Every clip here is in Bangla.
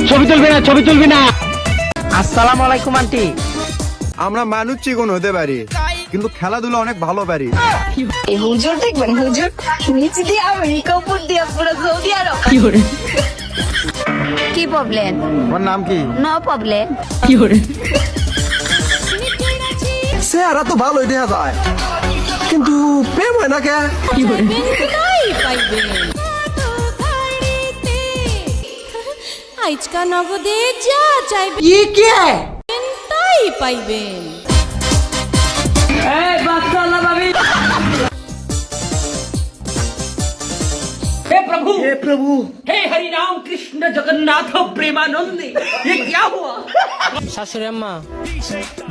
ছবি তুলবি না, ছবি তুলবি না। আসসালামু আলাইকুম আন্টি। আমরা মানুষ চিকন হতে পারি, কিন্তু খেলাধুলা অনেক ভালো পারি। এই হুজুর দেখবেন, হুজুর নিচে দিয়ে আমেরিকা, উপর দিয়ে পুরো সৌদি আরব। কি প্রবলেম? তোমার নাম কি? No problem. চেহারা তো ভালোই দেখা যায়, কিন্তু প্রেম হয় না কে? আজকা নগদে যা চাইবে তাই পাইবেন। हे प्रभु हे हरि राम कृष्ण जगन्नाथ प्रेमानंदी ये क्या हुआ? শাশুড়ি আম্মা,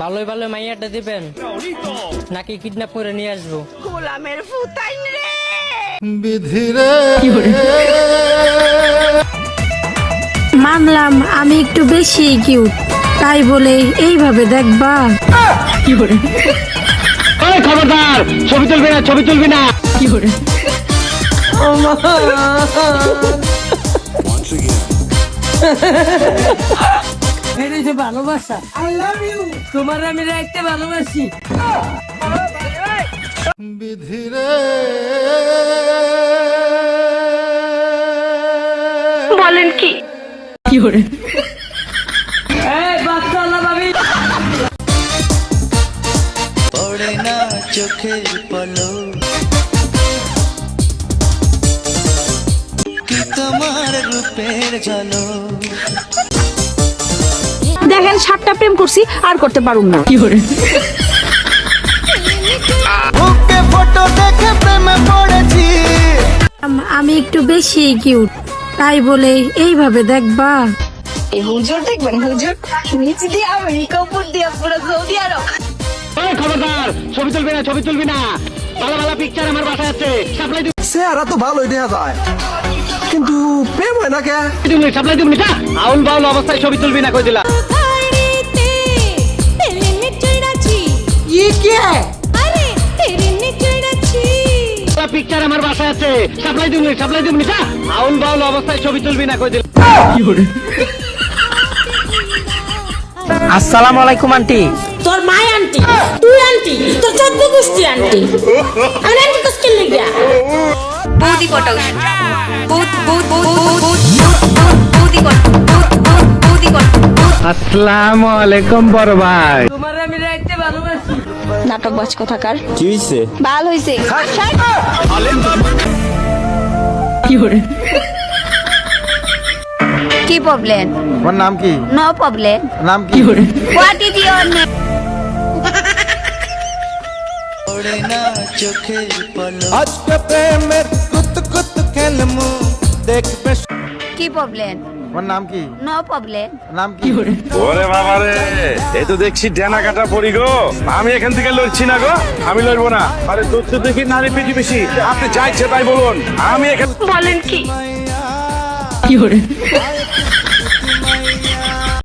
ভালোই ভালো মাইয়াটা দিবেন নাকি কিডন্যাপ করে নিয়ে আসবো? গোলামের ফুতাইন রে। মানলাম আমি একটু বেশি কিউট, তাই বলে এইভাবে দেখবা? ওই খবরদার, ছবি তুলবি না, ছবি তুলবি না। ভালোবাসা আই লাভ ইউ, তোমার আমি রাখতে ভালোবাসি। বলেন কি? এই বাচ্চা না ভাবি পড়ে না চোখের পলক কি তোমার রূপের ঝলক। দেখেন 7টা প্রেম করছি, আর করতে পারুম না। ওকে ফটো দেখে প্রেমে পড়েছি। আমি একটু বেশি কিউট, তাই বলে এইভাবে দেখবা? এই হুজুর দেখবেন, হুজুর নিচে দিয়ে আমেরিকা, উপর দিয়ে পুরো সৌদি আরব। ওই খবরদার, ছবি তুলবি না, ছবি তুলবি না। ভালো ভালো পিকচার আমার বাসায় আছে, সাপ্লাই চেহারা তো ভালোই দেখা যায়, কিন্তু প্রেম হয় না কে? দিবি, সাপ্লাই দিবি না। আউল বাউল অবস্থায় ছবি তুলবি না কই দিলা। পিকচার আমার বাসায় আছে, সাপ্লাই দিবি, সাপ্লাই দিবি না। আউল বাউল অবস্থায় ছবি তুলবি না কই দিলা। আসসালামু আলাইকুম আন্টি। তোর মাই আন্টি, তুই আন্টি, তোর চোদ্দ গোষ্ঠী আন্টি। আর আন্টি কষ্ট লেগে বৌদি কটা বৌদি কটা। আসসালামু আলাইকুম বড় ভাই। তোমার আমি রাখতে ভালোবাসি। নাটক বাজ কোথাকার। কি হইছে? ভাল হইছে। কি প্রবলেম? তোমার নাম কি? No problem. নাম কি? What is your name? পড়ে না চোখের পলক আজকে প্রেমের কুত কুত খেলমু দেখবে। কি প্রবলেম? তোমার নাম কি? No problem. নাম কি? ওরে বাবা রে, এই তো দেখছি ডেনা কাটা পড়ি গো। আমি এখান থেকে লড়ছি না গো, আমি লড়বো না। আরে দোস্ত দেখি নারী পেটি বেশি, আপনি যাইছে তাই বলুন। আমি এখানে বলেন কি?